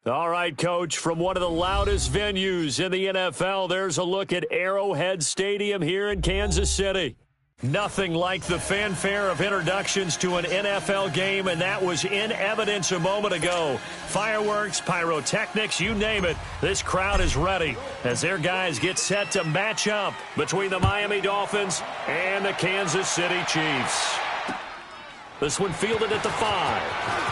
All right, Coach, from one of the loudest venues in the NFL, there's a look at Arrowhead Stadium here in Kansas City. Nothing like the fanfare of introductions to an NFL game, and that was in evidence a moment ago. Fireworks, pyrotechnics, you name it. This crowd is ready as their guys get set to match up between the Miami Dolphins and the Kansas City Chiefs. This one fielded at the 5.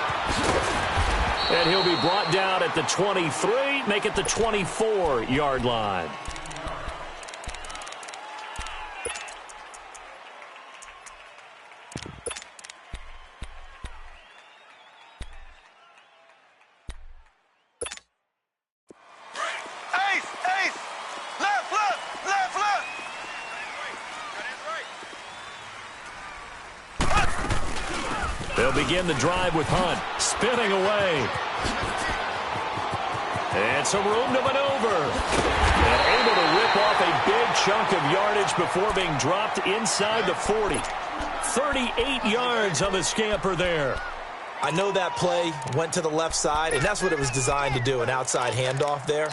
And he'll be brought down at the 23, make it the 24-yard line. They'll begin the drive with Hunt, spinning away. And some room to maneuver. And able to rip off a big chunk of yardage before being dropped inside the 40. 38 yards on the scamper there. I know that play went to the left side, and that's what it was designed to do, an outside handoff there.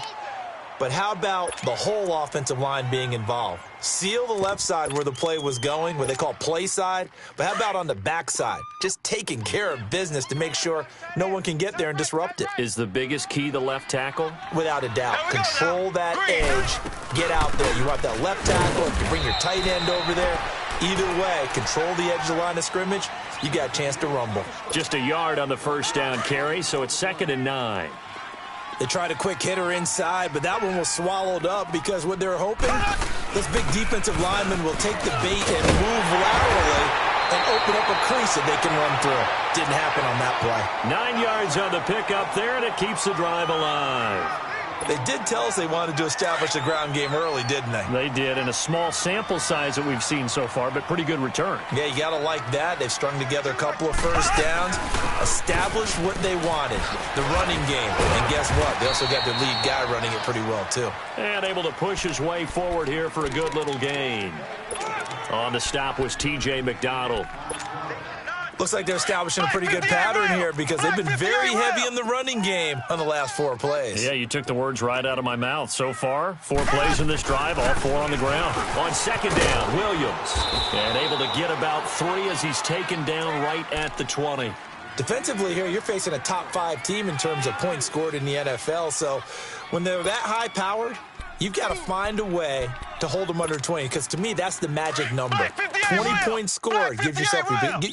But how about the whole offensive line being involved? Seal the left side where the play was going, what they call play side. But how about on the back side? Just taking care of business to make sure no one can get there and disrupt it. Is the biggest key the left tackle? Without a doubt. Control that edge. Get out there. You want that left tackle. You bring your tight end over there. Either way, control the edge of the line of scrimmage. You got a chance to rumble. Just a yard on the first down carry, so it's 2nd and 9. They tried a quick hitter inside, but that one was swallowed up because what they're hoping, this big defensive lineman will take the bait and move laterally and open up a crease that they can run through. Didn't happen on that play. 9 yards on the pickup there, and it keeps the drive alive. They did tell us they wanted to establish the ground game early, didn't they? They did, in a small sample size that we've seen so far, but pretty good return. Yeah, you got to like that. They've strung together a couple of first downs, established what they wanted, the running game. And guess what? They also got their lead guy running it pretty well, too. And able to push his way forward here for a good little gain. On the stop was T.J. McDonald. Looks like they're establishing a pretty good pattern here because they've been very heavy in the running game on the last 4 plays. Yeah, you took the words right out of my mouth. So far, 4 plays in this drive, all 4 on the ground. On 2nd down, Williams. And able to get about 3 as he's taken down right at the 20. Defensively here, you're facing a top 5 team in terms of points scored in the NFL. So when they're that high-powered, you've got to find a way to hold them under 20 because, to me, that's the magic number. 20 points scored, you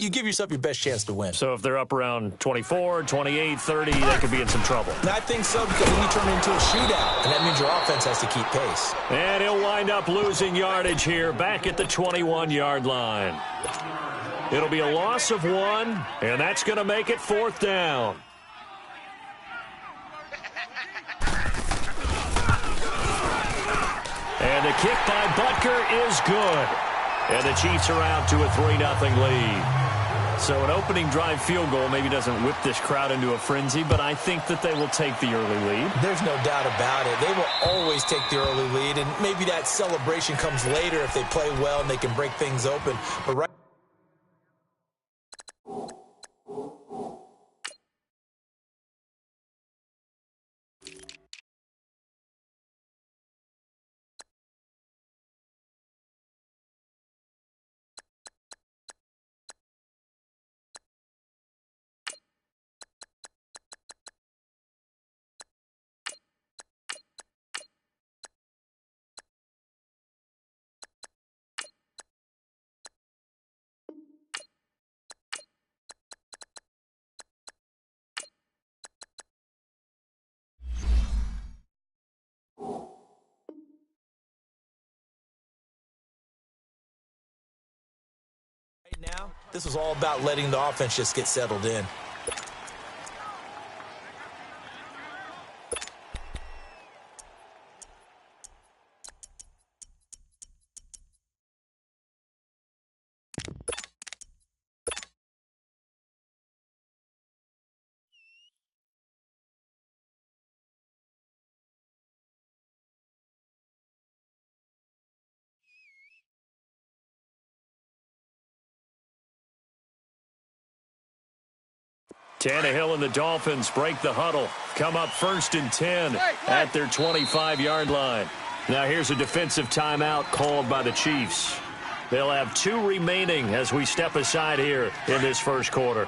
give yourself your best chance to win. So if they're up around 24, 28, 30, they could be in some trouble. And I think so because then you turn it into a shootout, and that means your offense has to keep pace. And he'll wind up losing yardage here back at the 21-yard line. It'll be a loss of 1, and that's going to make it 4th down. And the kick by Butker is good. And the Chiefs are out to a 3-0 lead. So an opening drive field goal maybe doesn't whip this crowd into a frenzy, but I think that they will take the early lead. There's no doubt about it. They will always take the early lead, and maybe that celebration comes later if they play well and they can break things open. But right now, this was all about letting the offense just get settled in. Tannehill and the Dolphins break the huddle. Come up 1st and 10 at their 25-yard line. Now here's a defensive timeout called by the Chiefs. They'll have 2 remaining as we step aside here in this first quarter.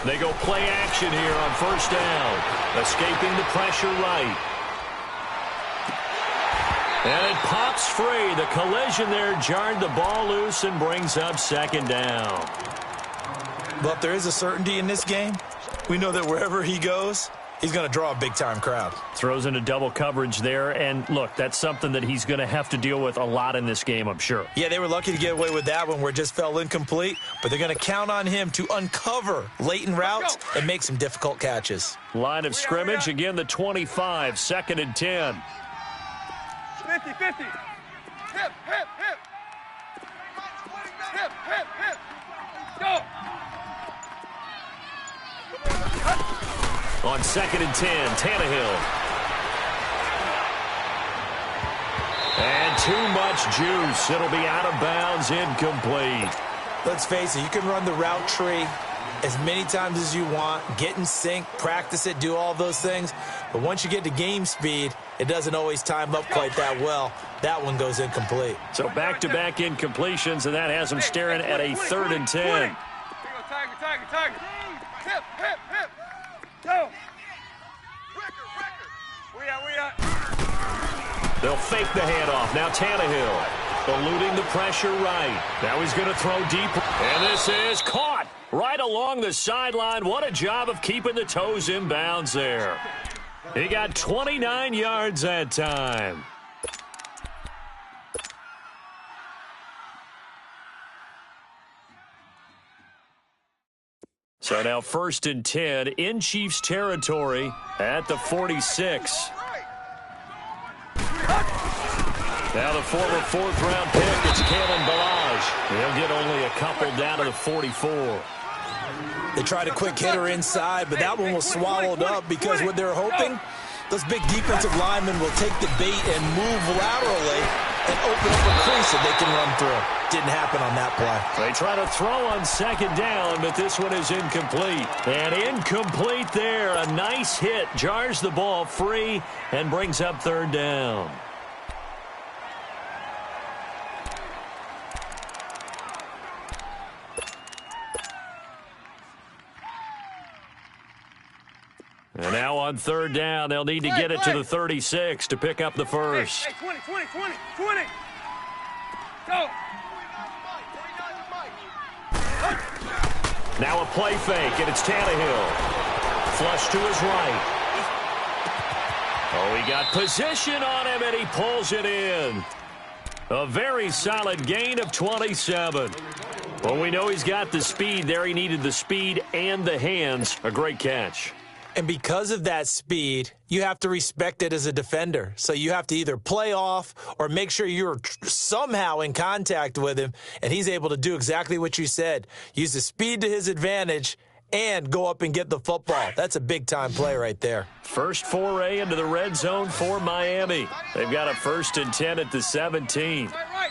They go play action here on 1st down. Escaping the pressure right. And it pops free. The collision there jarred the ball loose and brings up 2nd down. But there is a certainty in this game. We know that wherever he goes, he's going to draw a big-time crowd. Throws into double coverage there. And, look, that's something that he's going to have to deal with a lot in this game, I'm sure. Yeah, they were lucky to get away with that one where it just fell incomplete. But they're going to count on him to uncover latent routes and make some difficult catches. Line of scrimmage, again, the 25, 2nd and 10. 50, 50. Hip, hip, hip. Hip, hip, hip. Go. On 2nd and 10, Tannehill. And too much juice. It'll be out of bounds, incomplete. Let's face it, you can run the route tree as many times as you want, get in sync, practice it, do all those things. But once you get to game speed, it doesn't always time up quite that well. That one goes incomplete. So back-to-back incompletions, and that has him staring at a 3rd and 10. Tiger, tiger, tiger. Hip, hip, hip. Go. We out. They'll fake the handoff. Now Tannehill eluding the pressure right. Now he's going to throw deep. And this is caught right along the sideline. What a job of keeping the toes in bounds there. He got 29 yards that time. So now 1st and 10 in Chiefs territory at the 46. Now the former 4th-round pick, it's Kalen Ballage. He'll get only a couple down to the 44. They tried a quick hitter inside, but that one was swallowed up because what they're hoping, those big defensive linemen will take the bait and move laterally and open up a crease that they can run through. Didn't happen on that play. They try to throw on 2nd down, but this one is incomplete. And incomplete there. A nice hit. Jars the ball free and brings up 3rd down. And now on 3rd down, they'll need to get it to the 36 to pick up the first. Hey, 20. Go. Now a play fake, and it's Tannehill. Flush to his right. Oh, he got position on him, and he pulls it in. A very solid gain of 27. Well, we know he's got the speed there. He needed the speed and the hands. A great catch. And because of that speed, you have to respect it as a defender. So you have to either play off or make sure you're somehow in contact with him, and he's able to do exactly what you said. Use the speed to his advantage and go up and get the football. That's a big-time play right there. First foray into the red zone for Miami. They've got a 1st and 10 at the 17. Tight right.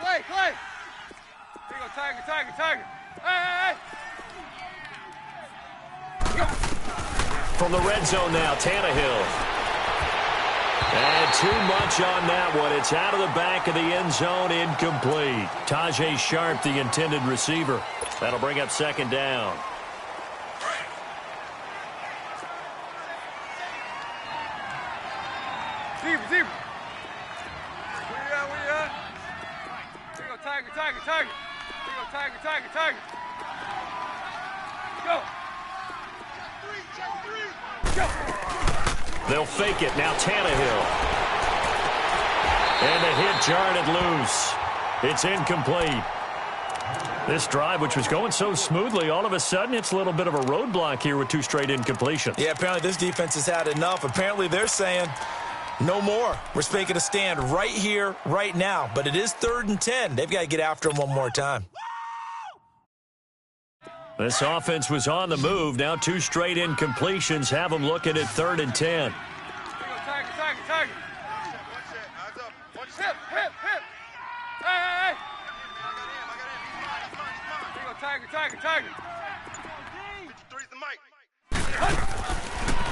Clay. Here you go, Tiger. Hey. From the red zone now, Tannehill. And too much on that one. It's out of the back of the end zone, incomplete. Tajay Sharp, the intended receiver. That'll bring up 2nd down. Zebra. We out. Here you go, Tiger. Here you go, Tiger. Go. They'll fake it. Now Tannehill. And the hit jarred it loose. It's incomplete. This drive, which was going so smoothly, all of a sudden it's a little bit of a roadblock here with 2 straight incompletions. Yeah, apparently this defense has had enough. Apparently they're saying no more. We're making a stand right here, right now. But it is 3rd and 10. They've got to get after him one more time. This offense was on the move. Now 2 straight incompletions have them looking at 3rd and 10. Tiger. Hip. Hey. Tiger.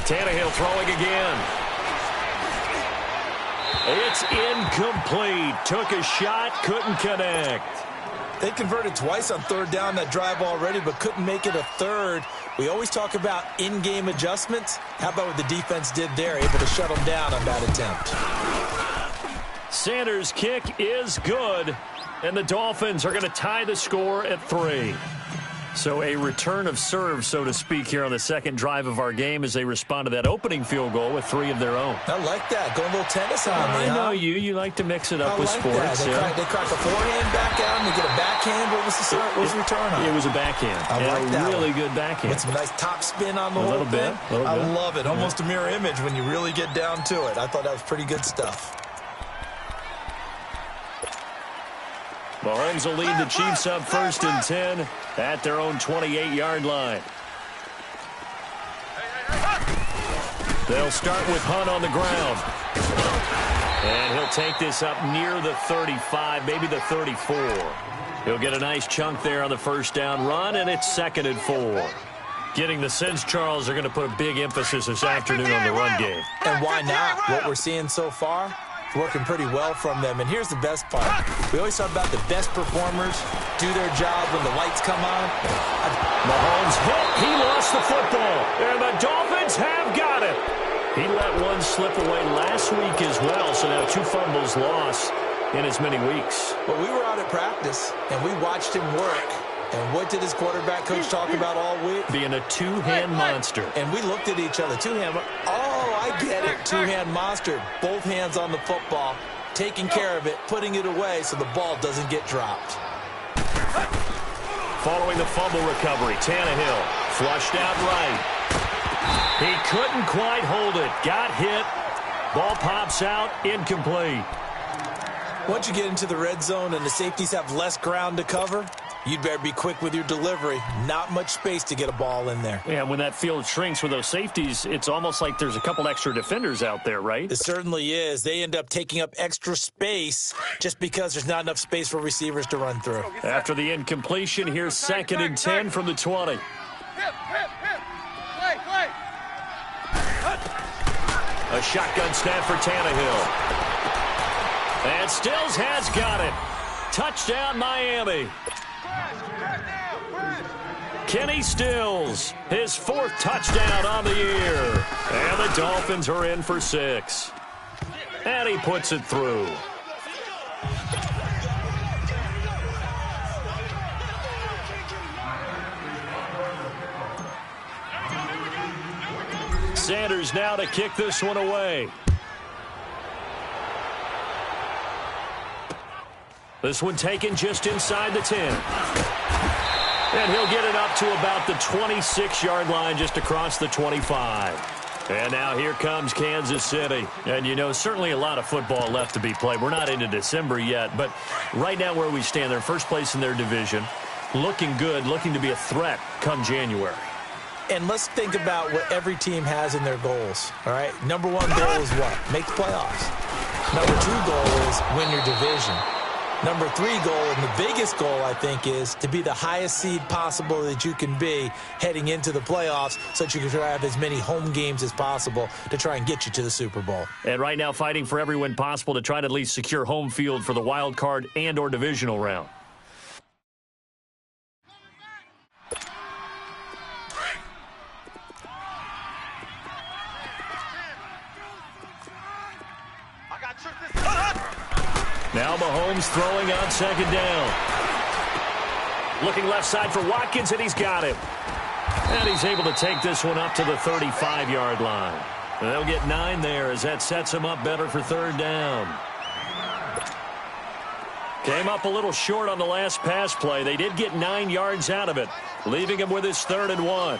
Tannehill throwing again. It's incomplete. Took a shot, couldn't connect. They converted twice on 3rd down that drive already, but couldn't make it a 3rd. We always talk about in-game adjustments. How about what the defense did there, able to shut them down on that attempt? Sanders' kick is good, and the Dolphins are going to tie the score at 3. So a return of serve, so to speak, here on the second drive of our game as they respond to that opening field goal with 3 of their own. I like that. Going a little tennis on me, I know you. You like to mix it up with sports. They crack a forehand back out and they get a backhand. What was the return on? It was a backhand. I like that really one. good backhand. With some nice top spin on the whole little thing. bit. I love it. Almost a mirror image when you really get down to it. I thought that was pretty good stuff. Mahomes will lead the Chiefs up 1st and 10 at their own 28-yard line. They'll start with Hunt on the ground. And he'll take this up near the 35, maybe the 34. He'll get a nice chunk there on the 1st down run, and it's 2nd and 4. Getting the sense, Charles, are going to put a big emphasis this afternoon on the run game. And why not? What we're seeing so far, working pretty well from them. And here's the best part. We always talk about the best performers do their job when the lights come on. Mahomes hit. He lost the football. And the Dolphins have got it. He let one slip away last week as well. So now 2 fumbles lost in as many weeks. Well, we were out at practice, and we watched him work. And what did his quarterback coach talk about all week? Being a 2-hand monster. And we looked at each other. 2-hand. Oh, I get it. 2-hand monster. Both hands on the football, taking care of it, putting it away so the ball doesn't get dropped. Following the fumble recovery, Tannehill flushed out right. He couldn't quite hold it. Got hit. Ball pops out. Incomplete. Once you get into the red zone and the safeties have less ground to cover, you'd better be quick with your delivery. Not much space to get a ball in there. Yeah, when that field shrinks with those safeties, it's almost like there's a couple extra defenders out there, right? It certainly is. They end up taking up extra space just because there's not enough space for receivers to run through. After the incompletion, here's 2nd and 10 from the 20. Play. A shotgun snap for Tannehill. And Stills has got it. Touchdown, Miami. Kenny Stills, his 4th touchdown on the year. And the Dolphins are in for 6. And he puts it through. Sanders now to kick this one away. This one taken just inside the 10. And he'll get it up to about the 26-yard line, just across the 25. And now here comes Kansas City. And, you know, certainly a lot of football left to be played. We're not into December yet, but right now where we stand, they're first place in their division. Looking good, looking to be a threat come January. And let's think about what every team has in their goals, all right? Number 1 goal is what? Make the playoffs. Number 2 goal is win your division. Number 3 goal, and the biggest goal, I think, is to be the highest seed possible that you can be heading into the playoffs so that you can try to have as many home games as possible to try and get you to the Super Bowl. And right now fighting for every win possible to try to at least secure home field for the wild card and or divisional round. Now Mahomes throwing on 2nd down. Looking left side for Watkins, and he's got it. And he's able to take this one up to the 35-yard line. They'll get 9 there as that sets him up better for 3rd down. Came up a little short on the last pass play. They did get 9 yards out of it, leaving him with his 3rd and 1.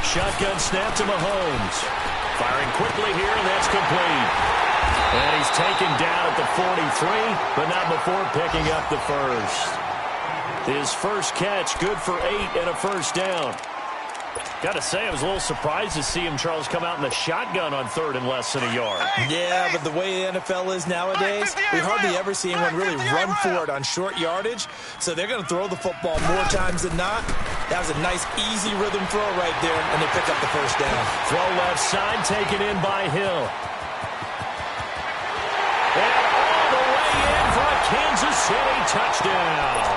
Shotgun snap to Mahomes. Firing quickly here, and that's complete. And he's taken down at the 43, but not before picking up the 1st. His first catch, good for 8 and a first down. Got to say, I was a little surprised to see him, Charles, come out in the shotgun on 3rd and less than a yard. Yeah, but the way the NFL is nowadays, we hardly ever see anyone really run for it on short yardage. So they're going to throw the football more times than not. That was a nice, easy rhythm throw right there, and they pick up the first down. Throw left side, taken in by Hill. And all the way in for a Kansas City touchdown.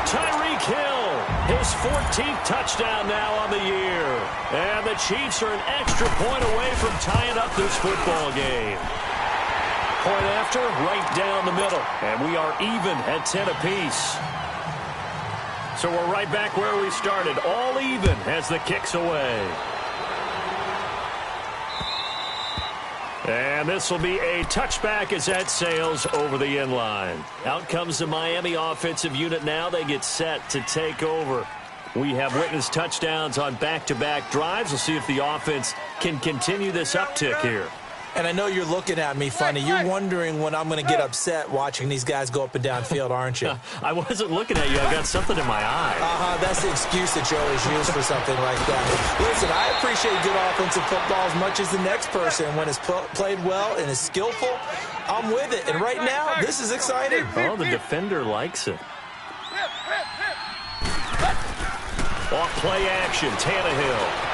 Tyreek Hill, his 14th touchdown now on the year. And the Chiefs are an extra point away from tying up this football game. Point after, right down the middle. And we are even at 10 apiece. So we're right back where we started, all even as the kick's away. And this will be a touchback as that sails over the end line. Out comes the Miami offensive unit now. They get set to take over. We have witnessed touchdowns on back-to-back drives. We'll see if the offense can continue this uptick here. And I know you're looking at me funny. You're wondering when I'm going to get upset watching these guys go up and down field, aren't you? I wasn't looking at you. I got something in my eye. That's the excuse that you always use for something like that. Listen, I appreciate good offensive football as much as the next person. When it's played well and is skillful, I'm with it. And right now, this is exciting. Oh, the defender likes it. Off play action, Tannehill.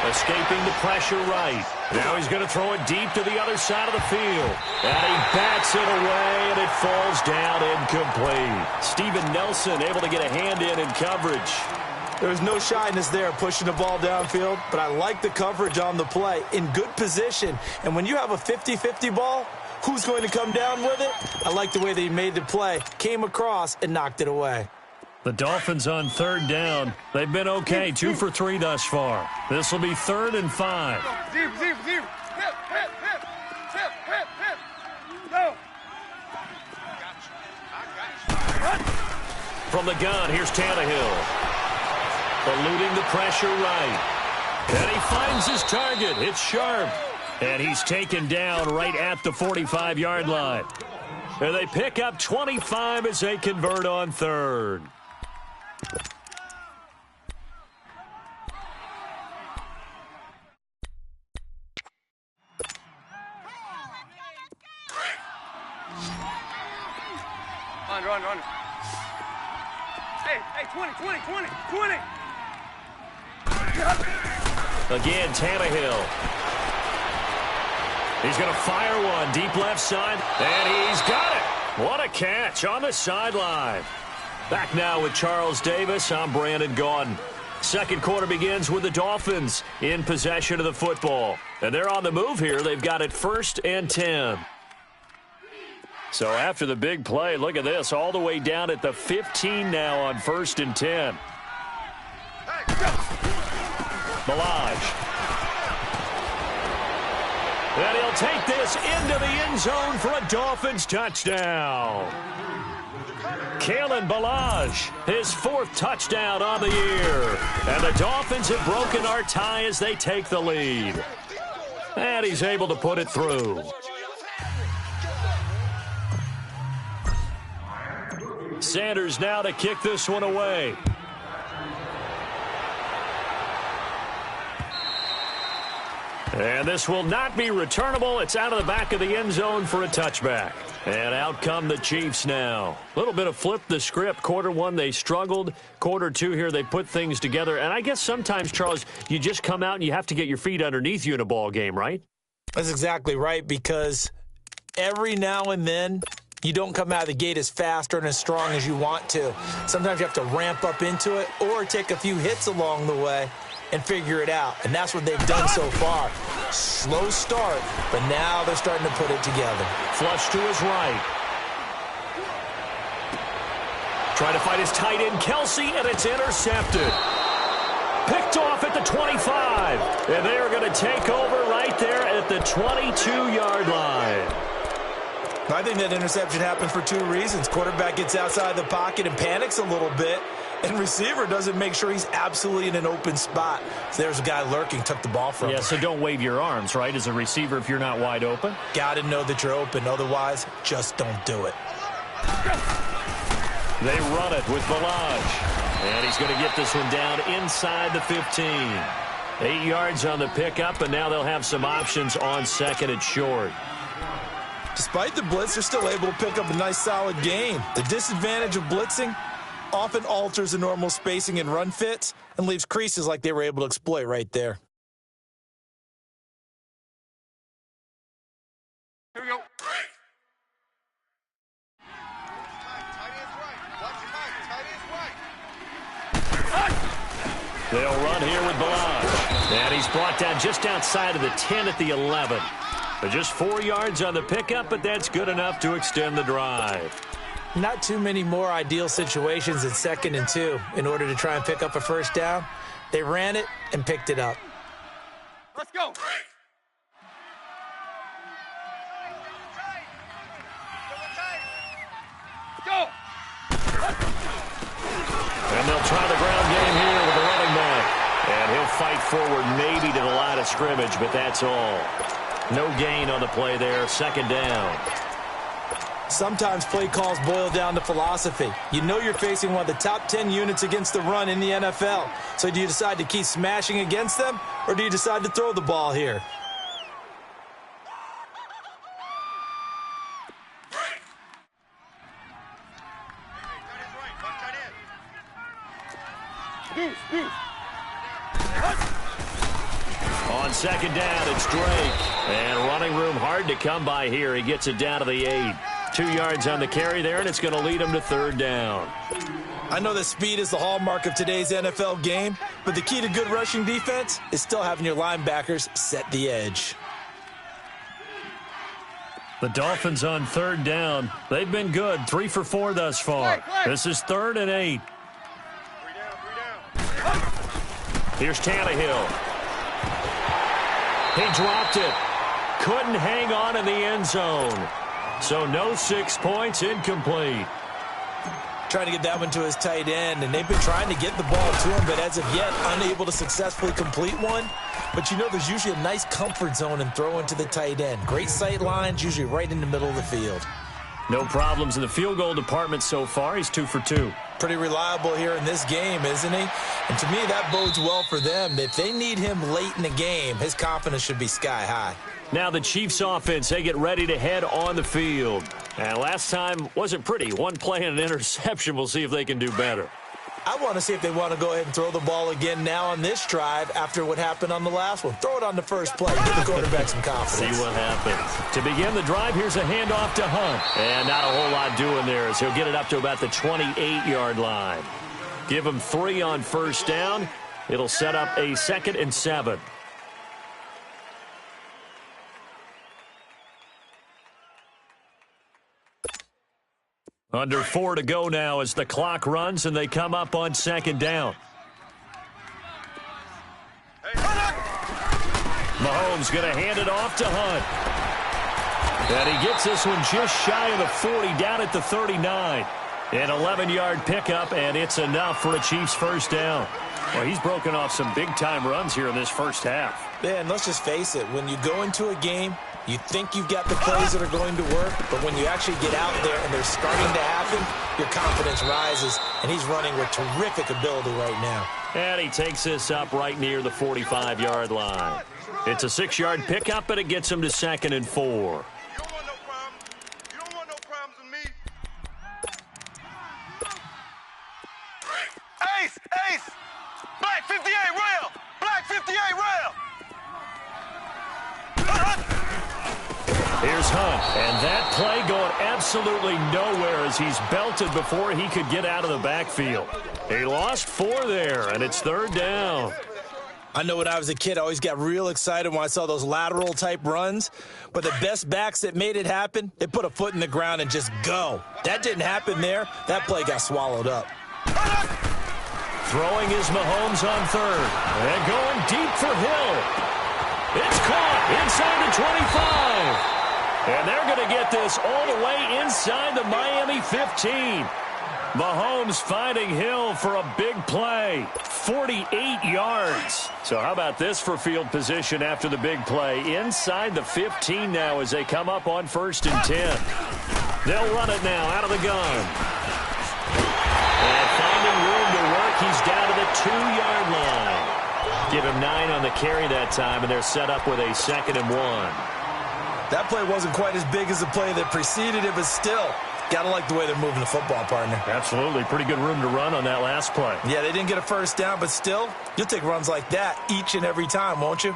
Escaping the pressure right. Now he's going to throw it deep to the other side of the field. And he bats it away, and it falls down incomplete. Steven Nelson able to get a hand in coverage. There's no shyness there pushing the ball downfield, but I like the coverage on the play. In good position. And when you have a 50-50 ball, who's going to come down with it? I like the way they made the play. Came across and knocked it away. The Dolphins on 3rd down. They've been okay, 2 for 3 thus far. This will be 3rd and 5. Zero. Hip. Go. I got you. From the gun, here's Tannehill. Eluding the pressure right. And he finds his target. It's Sharp. And he's taken down right at the 45-yard line. And they pick up 25 as they convert on 3rd. Run. Hey, 20. Again, Tannehill. He's going to fire one deep left side, and he's got it. What a catch on the sideline. Back now with Charles Davis. I'm Brandon Gaudin. Second quarter begins with the Dolphins in possession of the football. And they're on the move here. They've got it 1st and 10. So after the big play, look at this, all the way down at the 15 now on 1st and 10. Balaj. And he'll take this into the end zone for a Dolphins touchdown. Kalen Balaj, his 4th touchdown on the year. And the Dolphins have broken our tie as they take the lead. And he's able to put it through. Sanders now to kick this one away. And this will not be returnable. It's out of the back of the end zone for a touchback. And out come the Chiefs now. A little bit of flip the script. Quarter 1, they struggled. Quarter 2 here, they put things together. And I guess sometimes, Charles, you just come out and you have to get your feet underneath you in a ball game, right? That's exactly right, because every now and then you don't come out of the gate as fast or as strong as you want to. Sometimes you have to ramp up into it or take a few hits along the way and figure it out. And that's what they've done so far. Slow start, but now they're starting to put it together. Flush to his right. Trying to fight his tight end, Kelsey, and it's intercepted. Picked off at the 25. And they are going to take over right there at the 22-yard line. I think that interception happened for 2 reasons. Quarterback gets outside the pocket and panics a little bit, and receiver doesn't make sure he's absolutely in an open spot. So there's a guy lurking, took the ball from him. Yeah, so don't wave your arms, right, as a receiver if you're not wide open? Got to know that you're open. Otherwise, just don't do it. They run it with Balaj. And he's going to get this one down inside the 15. 8 yards on the pickup, and now they'll have some options on second and short. Despite the blitz, they're still able to pick up a nice solid gain. The disadvantage of blitzing often alters the normal spacing and run fits and leaves creases like they were able to exploit right there. Here we go. They'll run here with Balaj. And he's brought down just outside of the 10 at the 11. But just 4 yards on the pickup, but that's good enough to extend the drive. Not too many more ideal situations in 2nd and 2 in order to try and pick up a first down. They ran it and picked it up. Let's go. Go. And they'll try the ground game here with the running back. And he'll fight forward maybe to the line of scrimmage, but that's all. No gain on the play there, 2nd down. Sometimes play calls boil down to philosophy. You know you're facing one of the top 10 units against the run in the NFL. So do you decide to keep smashing against them, or do you decide to throw the ball here? On 2nd down, it's Drake. And running room hard to come by here. He gets it down to the 8. 2 yards on the carry there, and it's going to lead him to 3rd down. I know that speed is the hallmark of today's NFL game, but the key to good rushing defense is still having your linebackers set the edge. The Dolphins on 3rd down. They've been good, 3 for 4 thus far. This is 3rd and 8. Here's Tannehill. He dropped it. Couldn't hang on in the end zone. So no 6 points, incomplete. Trying to get that one to his tight end, and they've been trying to get the ball to him, but as of yet, unable to successfully complete one. But you know there's usually a nice comfort zone in throwing to the tight end. Great sight lines, usually right in the middle of the field. No problems in the field goal department so far. He's 2 for 2. Pretty reliable here in this game, isn't he? And to me, that bodes well for them. If they need him late in the game, his confidence should be sky high. Now the Chiefs offense, they get ready to head on the field. And last time wasn't pretty. One play and an interception. We'll see if they can do better. I want to see if they want to go ahead and throw the ball again now on this drive after what happened on the last one. Throw it on the first play. Give the quarterback some confidence. See what happens. To begin the drive, here's a handoff to Hunt. And not a whole lot doing there as he'll get it up to about the 28-yard line. Give him 3 on first down. It'll set up a 2nd and 7. Under 4 to go now as the clock runs and they come up on 2nd down. Mahomes going to hand it off to Hunt. And he gets this one just shy of the 40, down at the 39. An 11-yard pickup, and it's enough for a Chiefs first down. Well, he's broken off some big-time runs here in this first half. Yeah, and let's just face it. When you go into a game, you think you've got the plays that are going to work, but when you actually get out there and they're starting to happen, your confidence rises, and he's running with terrific ability right now. And he takes this up right near the 45-yard line. It's a 6-yard pickup, but it gets him to 2nd and 4. Ace! Black 58 rail! Black 58 rail! Here's Hunt, and that play going absolutely nowhere as he's belted before he could get out of the backfield. He lost 4 there, and it's 3rd down. I know when I was a kid, I always got real excited when I saw those lateral-type runs, but the best backs that made it happen, they put a foot in the ground and just go. That didn't happen there. That play got swallowed up. Throwing is Mahomes on 3rd, and going deep for Hill. It's caught inside the 25. And they're going to get this all the way inside the Miami 15. Mahomes finding Hill for a big play. 48 yards. So how about this for field position after the big play? Inside the 15 now as they come up on 1st and 10. They'll run it now out of the gun. 2-yard line. Give him 9 on the carry that time, and they're set up with a 2nd and 1. That play wasn't quite as big as the play that preceded it, but still, got to like the way they're moving the football, partner. Absolutely. Pretty good room to run on that last play. Yeah, they didn't get a first down, but still, you'll take runs like that each and every time, won't you?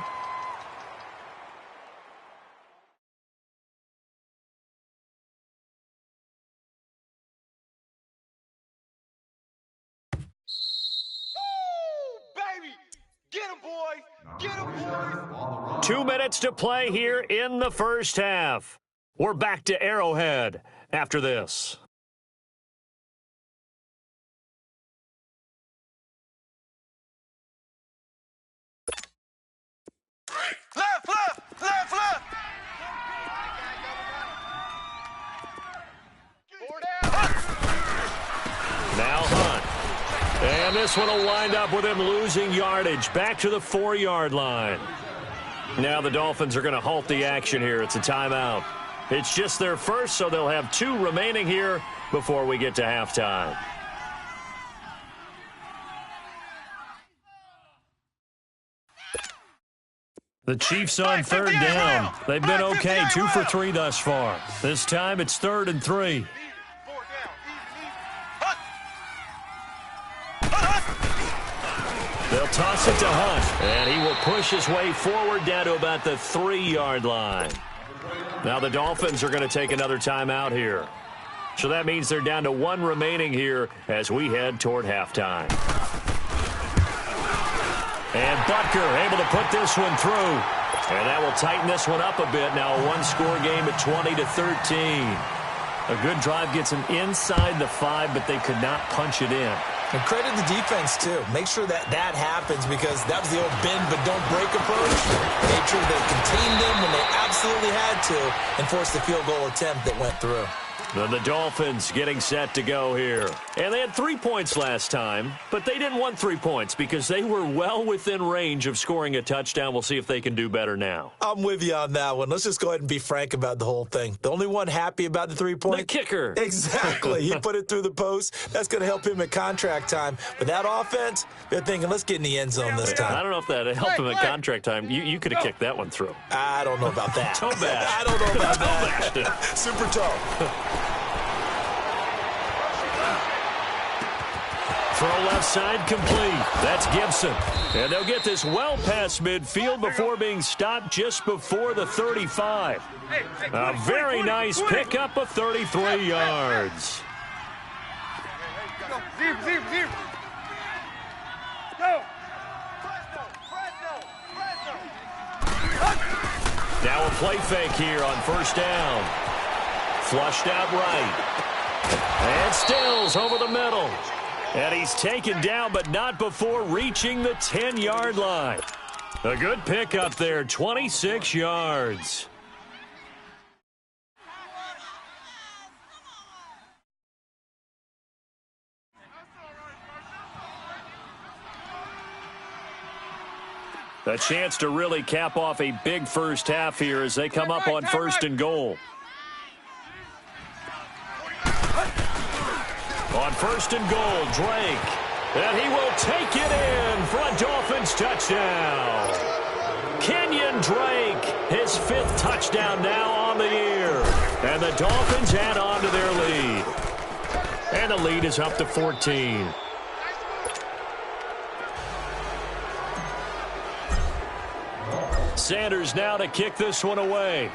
Get him, boys! Get him, boys! 2 minutes to play here in the first half. We're back to Arrowhead after this. Left, left, left, left! Now Hunt. And this one will wind up with him losing yardage back to the 4-yard line. Now the Dolphins are going to halt the action here. It's a timeout. It's just their first, so they'll have 2 remaining here before we get to halftime. The Chiefs on 3rd down. They've been okay, 2 for 3 thus far. This time it's 3rd and 3. They'll toss it to Hunt, and he will push his way forward down to about the 3-yard line. Now the Dolphins are going to take another timeout here. So that means they're down to 1 remaining here as we head toward halftime. And Butker able to put this one through. And that will tighten this one up a bit. Now a 1-score game at 20-13. A good drive gets them inside the 5, but they could not punch it in. And credit the defense, too. Make sure that happens because that was the old bend but don't break approach. Made sure they contained them when they absolutely had to and forced the field goal attempt that went through. Then the Dolphins getting set to go here. And they had 3 points last time, but they didn't want 3 points because they were well within range of scoring a touchdown. We'll see if they can do better now. I'm with you on that one. Let's just go ahead and be frank about the whole thing. The only one happy about the 3 points? The kicker. Exactly. He put it through the post. That's going to help him at contract time. But that offense, they're thinking, let's get in the end zone this time. I don't know if that helped him at contract time. You could have kicked that one through. I don't know about that. Toe bash. I don't know about that. Toe bashed. Super toe. Throw left side complete. That's Gibson. And they'll get this well past midfield before being stopped just before the 35. A very nice pickup of 33 yards. Zip, zip, zip. Go. Now a play fake here on 1st down. Flushed out right. And Stills over the middle. And he's taken down, but not before reaching the 10-yard line. A good pickup there, 26 yards. A chance to really cap off a big first half here as they come up on 1st and goal. On 1st and goal, Drake. And he will take it in for a Dolphins touchdown. Kenyon Drake, his 5th touchdown now on the year. And the Dolphins add on to their lead. And the lead is up to 14. Sanders now to kick this one away.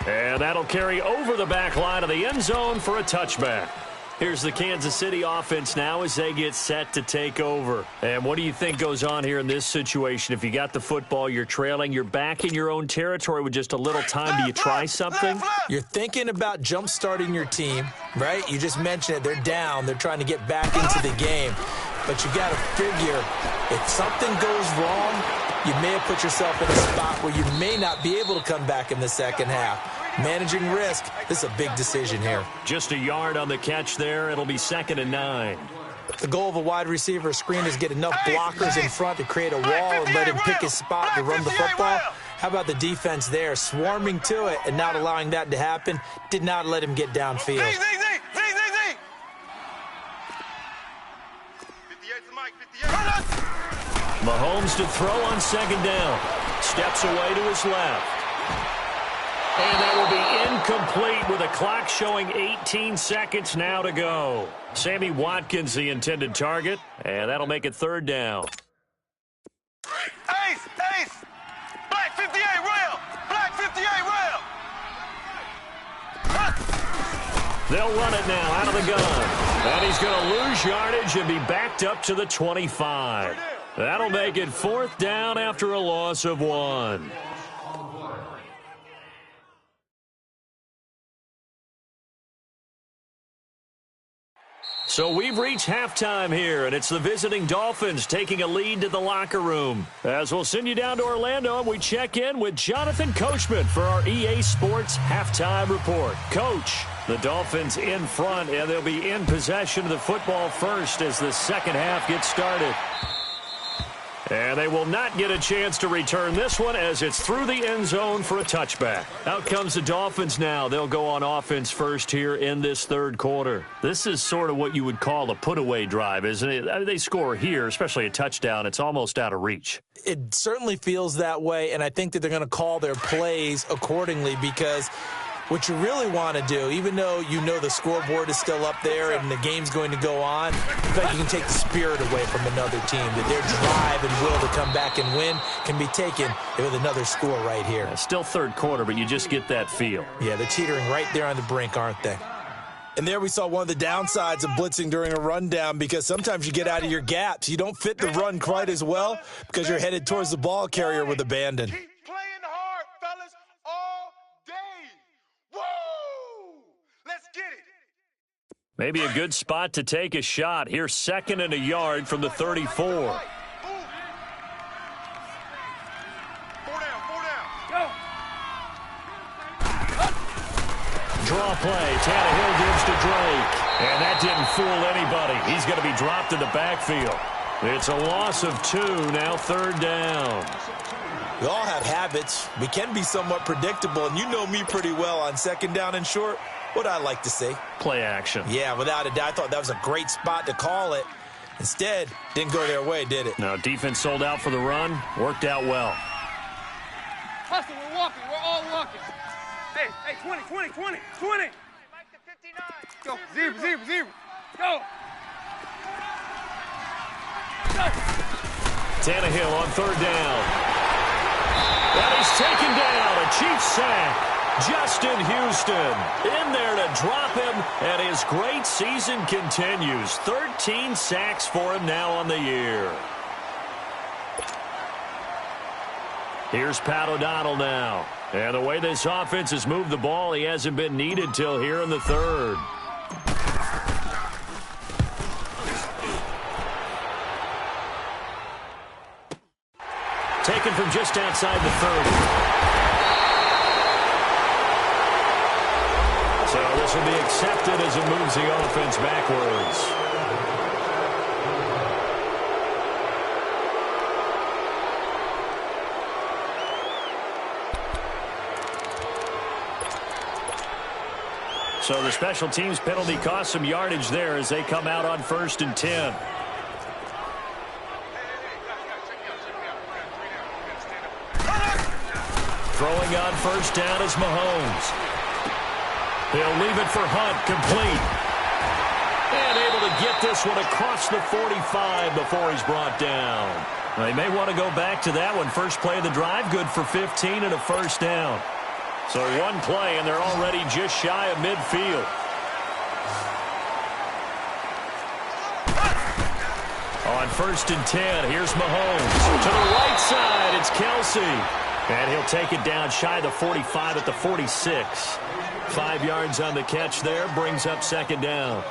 And that'll carry over the back line of the end zone for a touchback. Here's the Kansas City offense now as they get set to take over. And what do you think goes on here in this situation? If you got the football, you're trailing, you're back in your own territory with just a little time. Do you try something? You're thinking about jump-starting your team, right? You just mentioned it. They're down. They're trying to get back into the game. But you got to figure if something goes wrong, you may have put yourself in a spot where you may not be able to come back in the second half. Managing risk, this is a big decision here. Just a yard on the catch there. It'll be 2nd and 9. The goal of a wide receiver screen is get enough blockers in front to create a wall and let him pick his spot to run the football. How about the defense there, swarming to it and not allowing that to happen? Did not let him get downfield. Mahomes to throw on second down. Steps away to his left. And that will be incomplete with a clock showing 18 seconds now to go. Sammy Watkins the intended target, and that'll make it third down. Ace! Ace! Black 58 rail! Black 58 rail! They'll run it now out of the gun. And he's going to lose yardage and be backed up to the 25. That'll make it fourth down after a loss of 1. So we've reached halftime here, and it's the visiting Dolphins taking a lead to the locker room. As we'll send you down to Orlando, and we check in with Jonathan Coachman for our EA Sports Halftime Report. Coach, the Dolphins in front, and they'll be in possession of the football first as the second half gets started. And they will not get a chance to return this one as it's through the end zone for a touchback. Out comes the Dolphins now. They'll go on offense first here in this third quarter. This is sort of what you would call a put-away drive, isn't it? I mean, they score here, especially a touchdown. It's almost out of reach. It certainly feels that way, and I think that they're going to call their plays accordingly because what you really want to do, even though you know the scoreboard is still up there and the game's going to go on, in fact, you can take the spirit away from another team, that their drive and will to come back and win can be taken with another score right here. Yeah, still third quarter, but you just get that feel. Yeah, they're teetering right there on the brink, aren't they? And there we saw one of the downsides of blitzing during a rundown because sometimes you get out of your gaps. You don't fit the run quite as well because you're headed towards the ball carrier with abandon. Maybe a good spot to take a shot. Here's second and a yard from the 34. 4 down. Go. Draw play. Tannehill gives to Drake. And that didn't fool anybody. He's going to be dropped in the backfield. It's a loss of 2, now third down. We all have habits. We can be somewhat predictable, and you know me pretty well on second down and short. What I like to say? Play action. Yeah, without a doubt. I thought that was a great spot to call it. Instead, didn't go their way, did it? No, defense sold out for the run. Worked out well. Hustle, we're walking. We're all walking. Hey, 20, 20, 20, 20. Go, 0, 0, 0. Go. Go. Tannehill on third down. And he's taken down. A Chiefs sack. Justin Houston in there to drop him, and his great season continues. 13 sacks for him now on the year. Here's Pat O'Donnell now. And the way this offense has moved the ball, he hasn't been needed till here in the third. Taken from just outside the 30. So this will be accepted as it moves the offense backwards. So the special teams penalty cost some yardage there as they come out on 1st and 10. Throwing on first down is Mahomes. He'll leave it for Hunt, complete. And able to get this one across the 45 before he's brought down. They may want to go back to that one. First play of the drive, good for 15 and a first down. So one play, and they're already just shy of midfield. On 1st and 10, here's Mahomes. To the right side, it's Kelsey. And he'll take it down shy of the 45 at the 46. 5 yards on the catch there, brings up second down.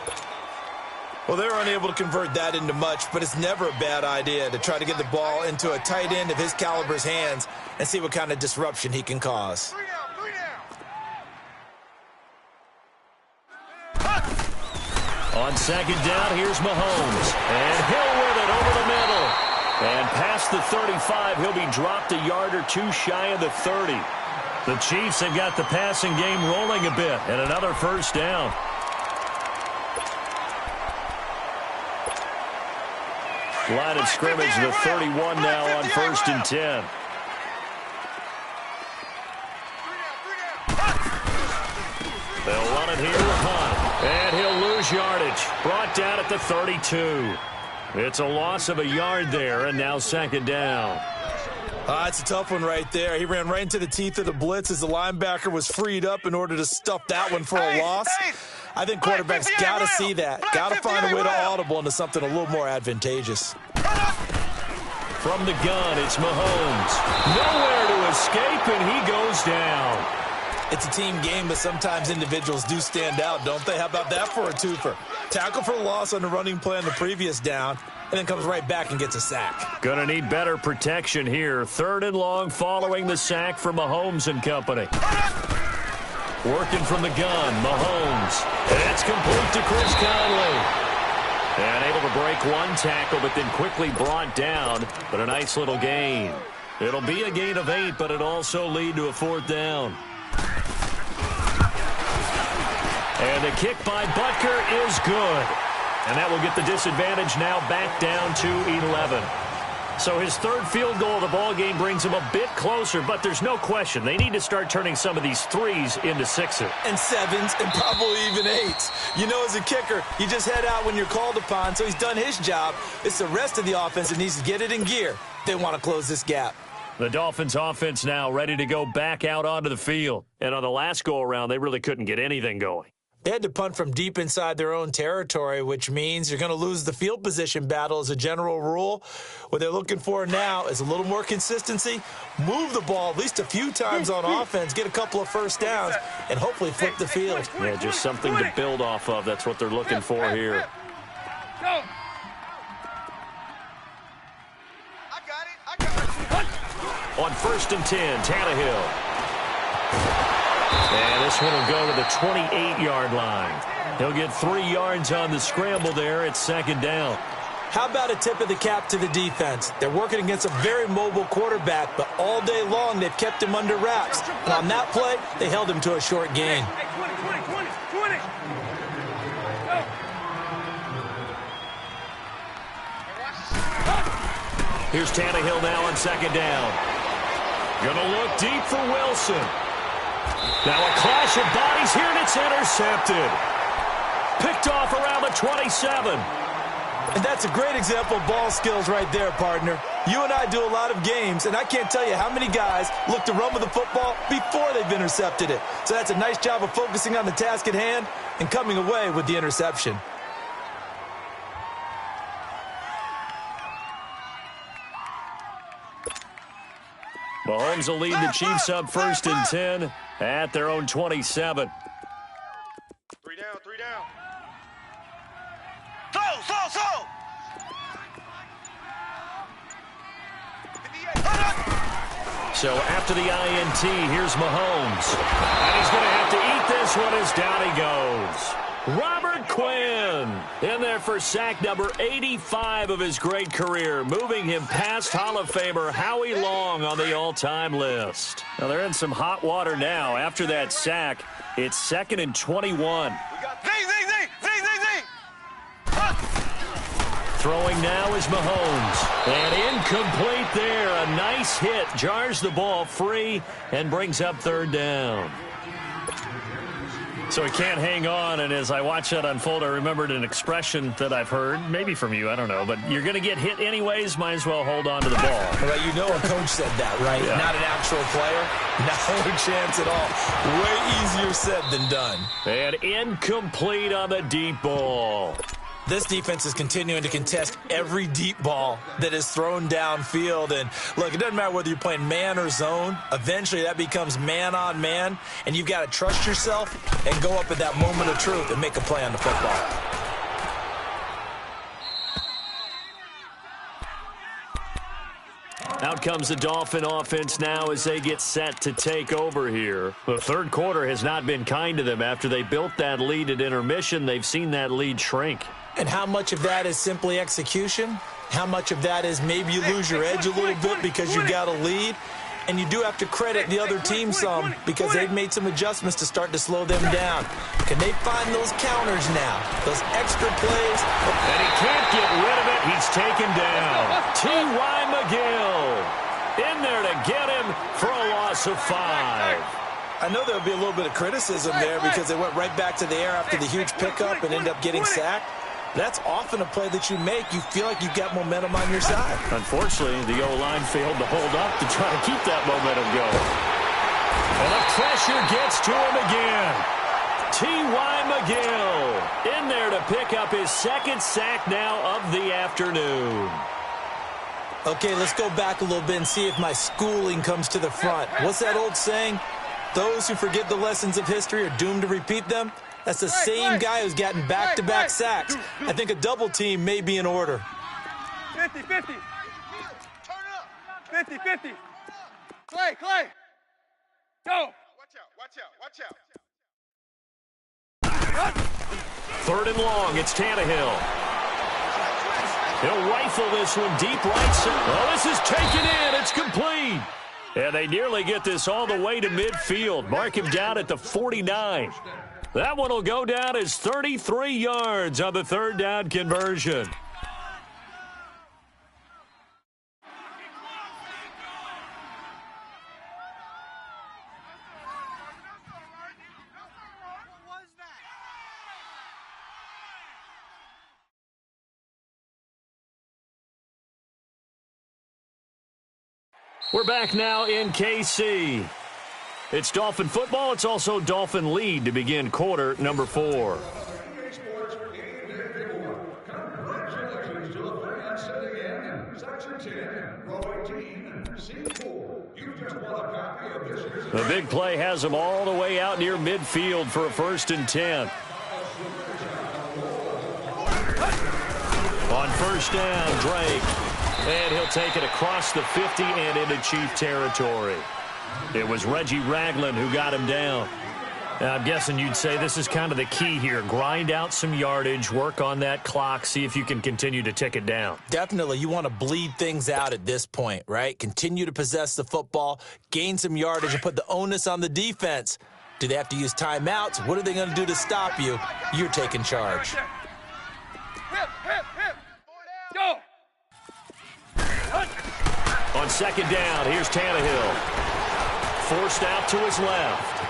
Well, they were unable to convert that into much, but it's never a bad idea to try to get the ball into a tight end of his caliber's hands and see what kind of disruption he can cause. 3 down. On second down, here's Mahomes. And Hill with it over the middle. And past the 35, he'll be dropped a yard or 2 shy of the 30. The Chiefs have got the passing game rolling a bit, and another first down. Line of scrimmage, the 31 now on 1st and 10. They'll run it here with Hunt. And he'll lose yardage. Brought down at the 32. It's a loss of a yard there, and now 2nd down. It's a tough one right there. He ran right into the teeth of the blitz as the linebacker was freed up in order to stuff that one for a loss. I think quarterbacks got to see that. Got to find a way to audible into something a little more advantageous. From the gun, it's Mahomes. Nowhere to escape, and he goes down. It's a team game, but sometimes individuals do stand out, don't they? How about that for a twofer? Tackle for loss on the running play on the previous down, and then comes right back and gets a sack. Gonna need better protection here. 3rd and long following the sack from Mahomes and company. Working from the gun, Mahomes. And it's complete to Chris Conley. And able to break one tackle, but then quickly brought down. But a nice little gain. It'll be a gain of 8, but it'll also lead to a 4th down. And the kick by Butker is good. And that will get the disadvantage now back down to 11. So his 3rd field goal of the ball game brings him a bit closer, but there's no question they need to start turning some of these 3s into 6s. And 7s and probably even 8s. You know, as a kicker, you just head out when you're called upon, so he's done his job. It's the rest of the offense that needs to get it in gear. They want to close this gap. The Dolphins offense now ready to go back out onto the field. And on the last go-around, they really couldn't get anything going. They had to punt from deep inside their own territory, which means you're going to lose the field position battle as a general rule. What they're looking for now is a little more consistency, move the ball at least a few times on offense, get a couple of 1st downs, and hopefully flip the field. Yeah, just something to build off of. That's what they're looking for here. Go. I got it. On 1st and 10, Tannehill. And this one will go to the 28-yard line. He'll get 3 yards on the scramble there. It's 2nd down. How about a tip of the cap to the defense? They're working against a very mobile quarterback, but all day long they've kept him under wraps. And on that play, they held him to a short gain. Hey, 20. Go. Here's Tannehill now on 2nd down. Gonna look deep for Wilson. Now a clash of bodies here, and it's intercepted. Picked off around the 27. And that's a great example of ball skills right there, partner. You and I do a lot of games, and I can't tell you how many guys look to run with the football before they've intercepted it. So that's a nice job of focusing on the task at hand and coming away with the interception. Mahomes will lead the Chiefs up 1st and 10 at their own 27. 3 down. Slow. So after the INT, here's Mahomes. And he's going to have to eat this one as down he goes. Robert Quinn in there for sack number 85 of his great career, moving him past Hall of Famer Howie Long on the all-time list. Now they're in some hot water now. After that sack, it's 2nd and 21. Throwing now is Mahomes. And incomplete there. A nice hit. Jars the ball free and brings up 3rd down. So he can't hang on, and as I watch that unfold, I remembered an expression that I've heard, maybe from you, I don't know, but you're going to get hit anyways, might as well hold on to the ball. Well, you know a coach said that, right? Yeah. Not an actual player. No chance at all. Way easier said than done. And incomplete on the deep ball. This defense is continuing to contest every deep ball that is thrown downfield. And, look, it doesn't matter whether you're playing man or zone. Eventually that becomes man on man, and you've got to trust yourself and go up at that moment of truth and make a play on the football. Out comes the Dolphin offense now as they get set to take over here. The 3rd quarter has not been kind to them. After they built that lead at intermission, they've seen that lead shrink. And how much of that is simply execution? How much of that is maybe you lose your edge a little bit because you got a lead? And you do have to credit the other team some because they've made some adjustments to start to slow them down. Can they find those counters now? Those extra plays? And he can't get rid of it. He's taken down. T.Y. McGill in there to get him for a loss of 5. I know there'll be a little bit of criticism there because they went right back to the air after the huge pickup and ended up getting sacked. That's often a play that you make. You feel like you've got momentum on your side. Unfortunately, the O-line failed to hold up to try to keep that momentum going. And the pressure gets to him again. T.Y. McGill in there to pick up his second sack now of the afternoon. Okay, let's go back a little bit and see if my schooling comes to the front. What's that old saying? Those who forget the lessons of history are doomed to repeat them. That's the same guy who's gotten back-to-back sacks. I think a double team may be in order. 50-50. Turn it up. 50-50. Clay. Go. Watch out. Third and long, it's Tannehill. He'll rifle this one deep right center. Oh, this is taken in. It's complete. And they nearly get this all the way to midfield. Mark him down at the 49. That one will go down as 33 yards on the third down conversion. We're back now in KC. It's Dolphin football. It's also Dolphin lead to begin quarter number 4. Congratulations to the fans sitting in Section 10, row 18, seat 4. You just won a copy of this year's... The big play has them all the way out near midfield for a 1st and 10. On 1st down, Drake. And he'll take it across the 50 and into Chief territory. It was Reggie Ragland who got him down. Now, I'm guessing you'd say this is kind of the key here. Grind out some yardage, work on that clock, see if you can continue to tick it down. Definitely. You want to bleed things out at this point, right? Continue to possess the football, gain some yardage, and put the onus on the defense. Do they have to use timeouts? What are they going to do to stop you? You're taking charge. Hip. Go. On 2nd down, here's Tannehill. Forced out to his left.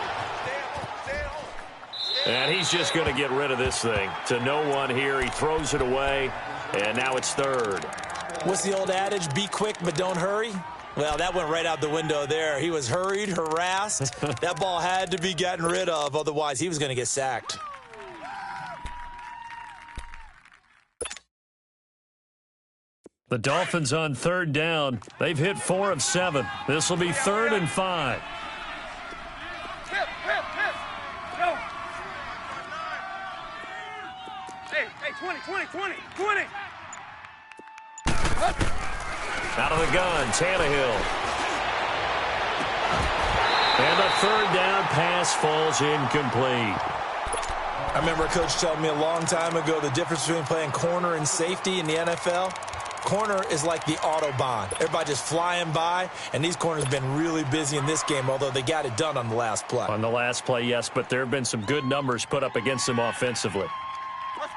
And he's just going to get rid of this thing. To no one here. He throws it away, and now it's 3rd. What's the old adage? Be quick, but don't hurry? Well, that went right out the window there. He was hurried, harassed. That ball had to be gotten rid of. Otherwise, he was going to get sacked. The Dolphins on 3rd down. They've hit 4 of 7. This will be 3rd and 5. Hip. Go. Hey, 20. Out of the gun, Tannehill. And the 3rd down pass falls incomplete. I remember a coach telling me a long time ago the difference between playing corner and safety in the NFL. Corner is like the Autobahn. Everybody just flying by, and these corners have been really busy in this game, although they got it done on the last play. On the last play, yes, but there have been some good numbers put up against them offensively.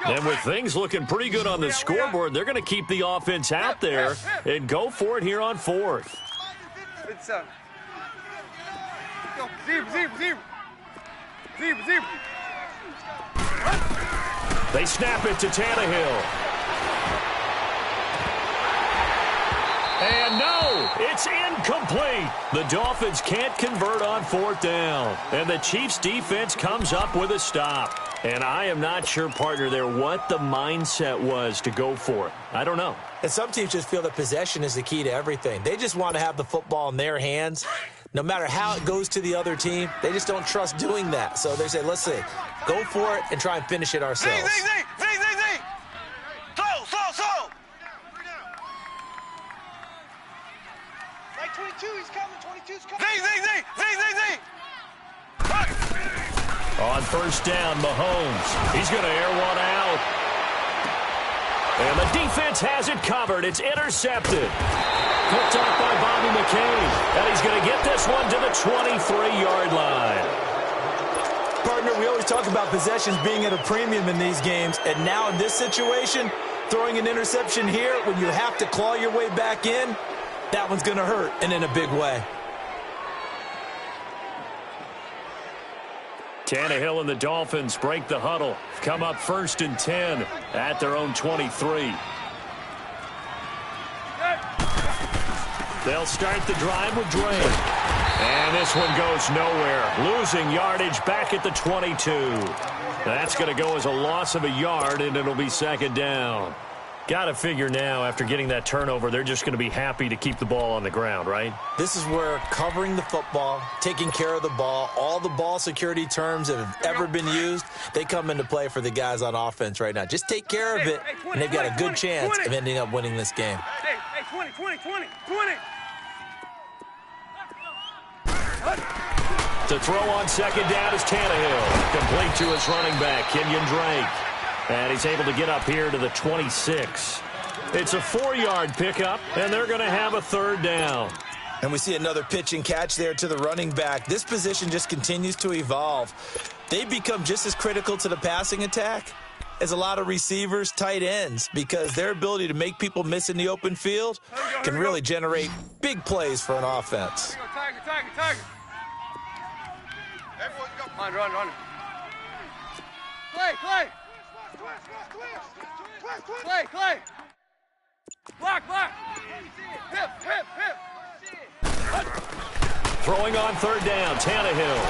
And with things looking pretty good on the scoreboard, they're going to keep the offense out there and go for it here on 4th. It's go. Zebra. They snap it to Tannehill. And no, it's incomplete. The Dolphins can't convert on 4th down. And the Chiefs' defense comes up with a stop. And I am not sure, partner, there what the mindset was to go for it. I don't know. And some teams just feel that possession is the key to everything. They just want to have the football in their hands. No matter how it goes to the other team, they just don't trust doing that. So they say, let's see, go for it and try and finish it ourselves. Z. Slow. Like 22, he's coming. 22's coming. Z. On 1st down, Mahomes. He's going to air one out. And the defense has it covered. It's intercepted. Picked off by Bobby McCain. And he's going to get this one to the 23-yard line. Partner, we always talk about possessions being at a premium in these games. And now in this situation, throwing an interception here, when you have to claw your way back in, that one's going to hurt, and in a big way. Tannehill and the Dolphins break the huddle. Come up 1st and 10 at their own 23. They'll start the drive with Drake. And this one goes nowhere. Losing yardage back at the 22. That's going to go as a loss of a yard, and it'll be 2nd down. Got to figure now, after getting that turnover, they're just going to be happy to keep the ball on the ground, right? This is where covering the football, taking care of the ball, all the ball security terms that have ever been used, they come into play for the guys on offense right now. Just take care of it, and they've got a good chance of ending up winning this game. Hey, 20. To throw on 2nd down is Tannehill. Complete to his running back, Kenyon Drake. And he's able to get up here to the 26. It's a 4-yard pickup, and they're going to have a 3rd down. And we see another pitch and catch there to the running back. This position just continues to evolve. They become just as critical to the passing attack as a lot of receivers, tight ends, because their ability to make people miss in the open field can really generate big plays for an offense. Tiger. Run. Clay. Clay. Block. Hip. Throwing on 3rd down, Tannehill.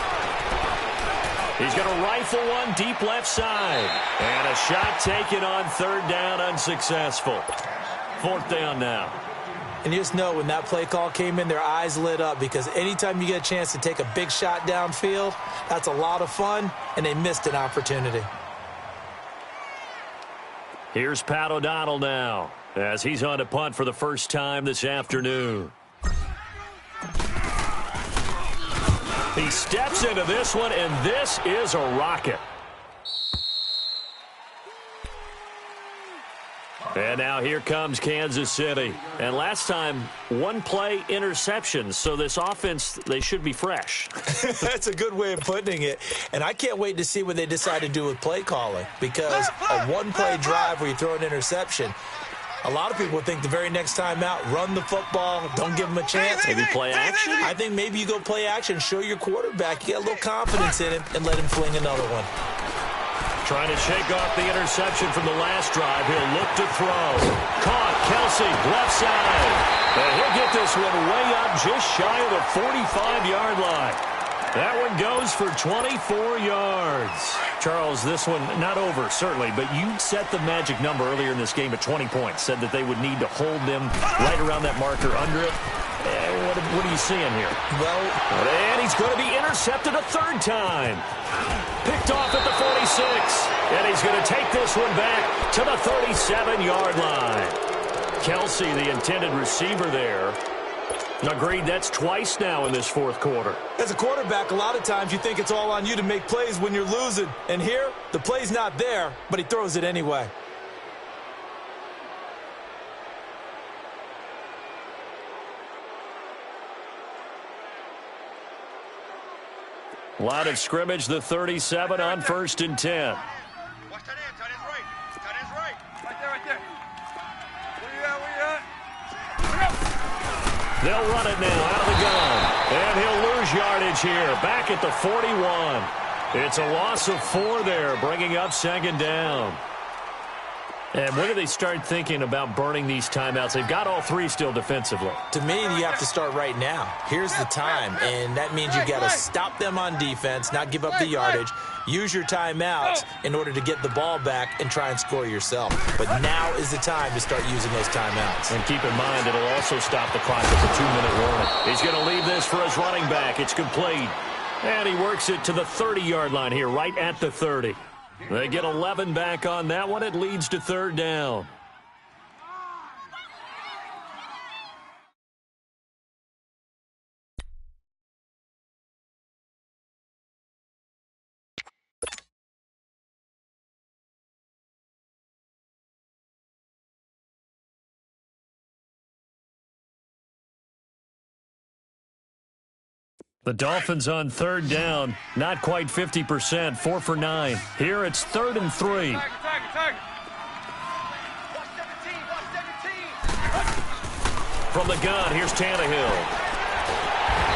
He's going to rifle one deep left side. And a shot taken on 3rd down, unsuccessful. 4th down now. And you just know when that play call came in, their eyes lit up, because anytime you get a chance to take a big shot downfield, that's a lot of fun, and they missed an opportunity. Here's Pat O'Donnell now, as he's on to punt for the first time this afternoon. He steps into this one, and this is a rocket. And now here comes Kansas City. And last time, 1 play interceptions. So this offense, they should be fresh. That's a good way of putting it. And I can't wait to see what they decide to do with play calling. Because a 1-play drive where you throw an interception, a lot of people think the very next time out, run the football, don't give them a chance. Maybe play action? I think maybe you go play action, show your quarterback you got a little confidence in him, and let him fling another one. Trying to shake off the interception from the last drive. He'll look to throw. Caught. Kelsey, left side. And he'll get this one way up just shy of the 45-yard line. That one goes for 24 yards. Charles, this one not over, certainly, but you set the magic number earlier in this game at 20 points. Said that they would need to hold them right around that marker under it. What are you seeing here? Well, and he's going to be intercepted a 3rd time. Picked off at the 46. And he's going to take this one back to the 37-yard line. Kelsey, the intended receiver there. Agreed, that's twice now in this 4th quarter. As a quarterback, a lot of times you think it's all on you to make plays when you're losing. And here, the play's not there, but he throws it anyway. Line of scrimmage, the 37 on 1st and 10. Watch that end. Tight end's right. Right there. Where you at? They'll run it now out of the gun. And he'll lose yardage here. Back at the 41. It's a loss of 4 there, bringing up 2nd down. And when do they start thinking about burning these timeouts? They've got all 3 still defensively. To me, you have to start right now. Here's the time, and that means you've got to stop them on defense, not give up the yardage, use your timeouts in order to get the ball back and try and score yourself. But now is the time to start using those timeouts. And keep in mind, it'll also stop the clock at the 2-minute warning. He's going to leave this for his running back. It's complete. And he works it to the 30-yard line here, right at the 30. They get 11 back on that one. It leads to 3rd down. The Dolphins on 3rd down, not quite 50%, 4 for 9. Here it's 3rd and 3. From the gun, here's Tannehill.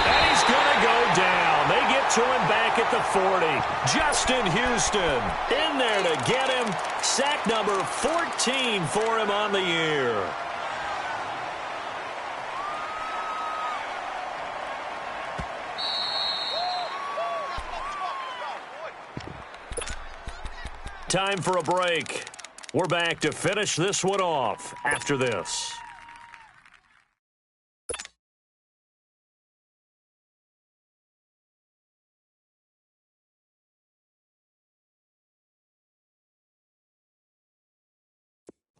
And he's going to go down. They get to him back at the 40. Justin Houston in there to get him. Sack number 14 for him on the year. Time for a break. We're back to finish this one off after this.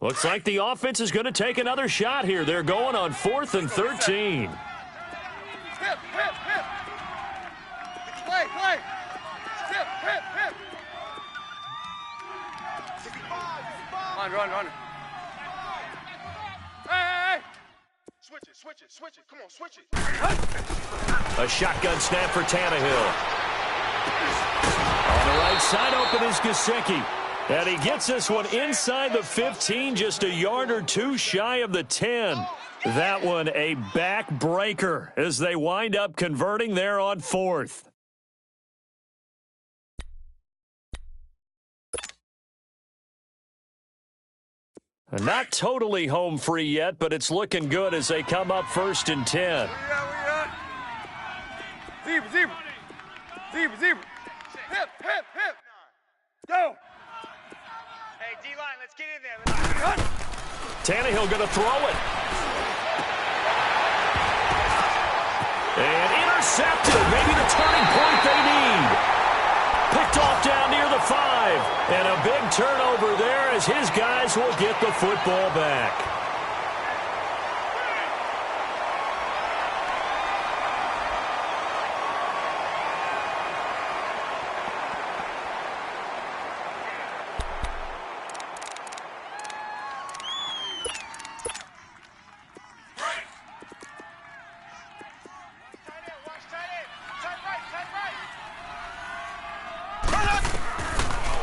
Looks like the offense is going to take another shot here. They're going on 4th and 13. Hip, hip, hip. Play, play. Hip, hip, hip. Run. Hey. Switch it. Come on, switch it. A shotgun snap for Tannehill. On the right side open is Gesicki. And he gets this one inside the 15, just a yard or two shy of the 10. That one a backbreaker as they wind up converting there on 4th. Not totally home free yet, but it's looking good as they come up 1st and 10. Zebra. Hip. Go. Hey, D-line, let's get in there. Tannehill going to throw it. And intercepted. Maybe the turning point they need. Picked off down near the 5. And a big turnover there as his guys will get the football back.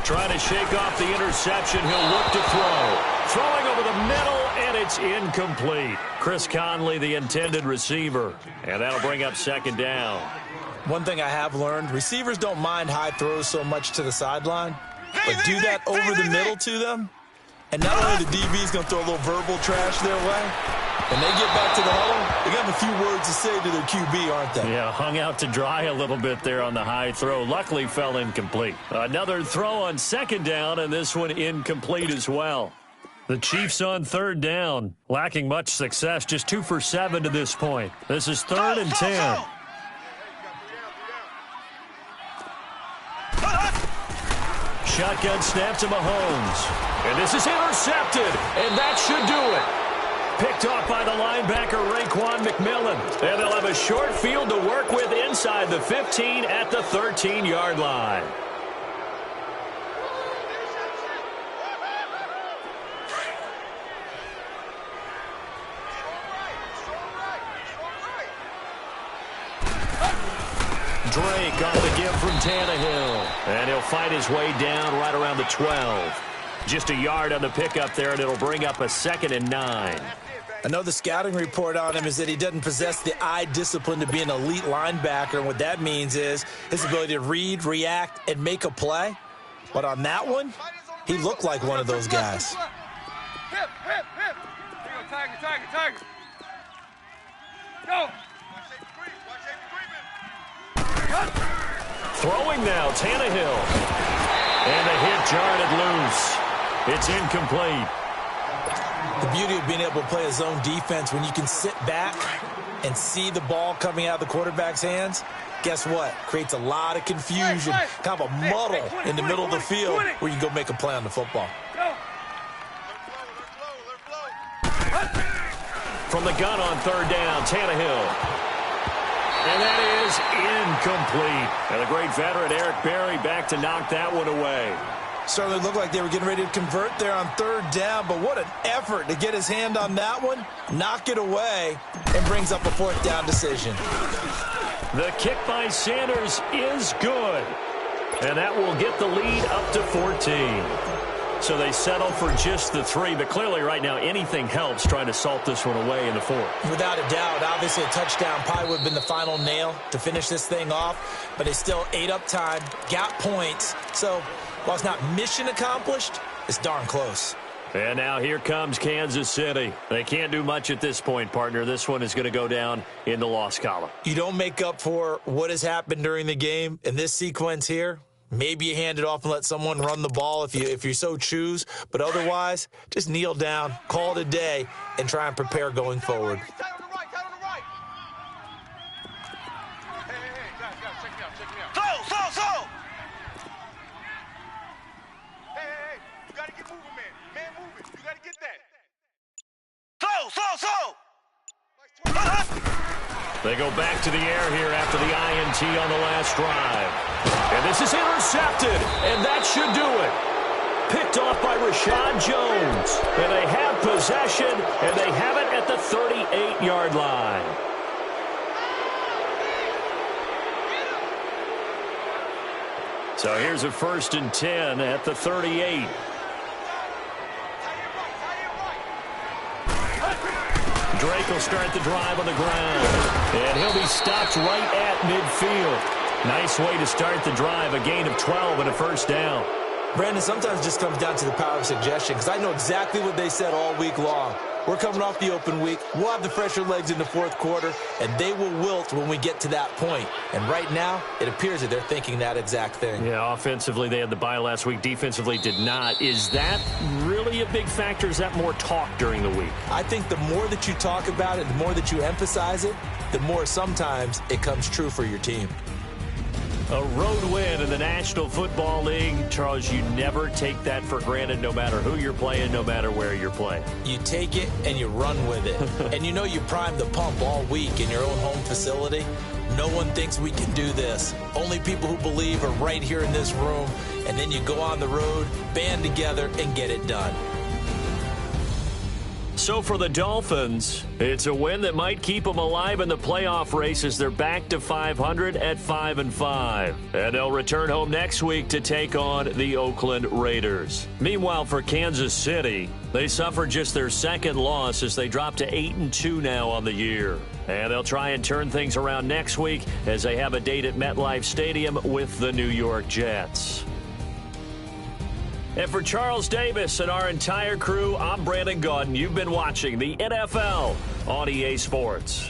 Trying to shake off the interception. He'll look to throw. Throwing over the middle, and it's incomplete. Chris Conley, the intended receiver. And that'll bring up 2nd down. One thing I have learned, receivers don't mind high throws so much to the sideline, but do that over the middle to them. And not only the DB's going to throw a little verbal trash their way, when they get back to the huddle, they got a few words to say to their QB, aren't they? Yeah, hung out to dry a little bit there on the high throw. Luckily fell incomplete. Another throw on 2nd down, and this one incomplete as well. The Chiefs on 3rd down, lacking much success, just 2 for 7 to this point. This is 3rd and 10. Shotgun snap to Mahomes. And this is intercepted, and that should do it. Picked off by the linebacker, Raekwon McMillan. And they'll have a short field to work with inside the 15 at the 13-yard line. Drake on the give from Tannehill. And he'll fight his way down right around the 12. Just a yard on the pickup there, and it'll bring up a 2nd and 9. I know the scouting report on him is that he doesn't possess the eye discipline to be an elite linebacker, and what that means is his ability to read, react, and make a play. But on that one, he looked like one of those guys. Hip. Here you go, Tiger. Go. Throwing now, Tannehill. And the hit jarred it loose. It's incomplete. The beauty of being able to play a zone defense when you can sit back and see the ball coming out of the quarterback's hands, guess what? Creates a lot of confusion, kind of a muddle in the middle of the field where you can go make a play on the football. From the gun on 3rd down, Tannehill. And that is incomplete. And the great veteran Eric Berry back to knock that one away. Certainly looked like they were getting ready to convert there on 3rd down, but what an effort to get his hand on that one, knock it away, and brings up a 4th down decision. The kick by Sanders is good, and that will get the lead up to 14. So they settle for just the 3, but clearly right now anything helps trying to salt this one away in the 4th. Without a doubt, obviously a touchdown probably would have been the final nail to finish this thing off, but it still ate up time, got points. So while it's not mission accomplished, it's darn close. And now here comes Kansas City. They can't do much at this point, partner. This one is going to go down in the loss column. You don't make up for what has happened during the game in this sequence here. Maybe you hand it off and let someone run the ball if you so choose. But otherwise, just kneel down, call it a day, and try and prepare going forward. Hey, guys, check me out. Slow! Hey, you gotta get moving, man. Man moving, you gotta get that. Slow! They go back to the air here after the INT on the last drive. And this is intercepted, and that should do it. Picked off by Rashad Jones. And they have possession, and they have it at the 38-yard line. So here's a 1st and 10 at the 38. Drake will start the drive on the ground. And he'll be stopped right at midfield. Nice way to start the drive. A gain of 12 and a 1st down. Brandon, sometimes it just comes down to the power of suggestion, because I know exactly what they said all week long. We're coming off the open week. We'll have the fresher legs in the 4th quarter, and they will wilt when we get to that point. And right now, it appears that they're thinking that exact thing. Yeah, offensively, they had the bye last week. Defensively, did not. Is that really a big factor? Is that more talk during the week? I think the more that you talk about it, the more that you emphasize it, the more sometimes it comes true for your team. A road win in the National Football League. Charles, you never take that for granted, no matter who you're playing, no matter where you're playing. You take it and you run with it. And you know you primed the pump all week in your own home facility. No one thinks we can do this. Only people who believe are right here in this room. And then you go on the road, band together, and get it done. So for the Dolphins, it's a win that might keep them alive in the playoff race as they're back to 500 at 5-5. And they'll return home next week to take on the Oakland Raiders. Meanwhile, for Kansas City, they suffered just their 2nd loss as they drop to 8-2 now on the year. And they'll try and turn things around next week as they have a date at MetLife Stadium with the New York Jets. And for Charles Davis and our entire crew, I'm Brandon Gaudin. You've been watching the NFL on EA Sports.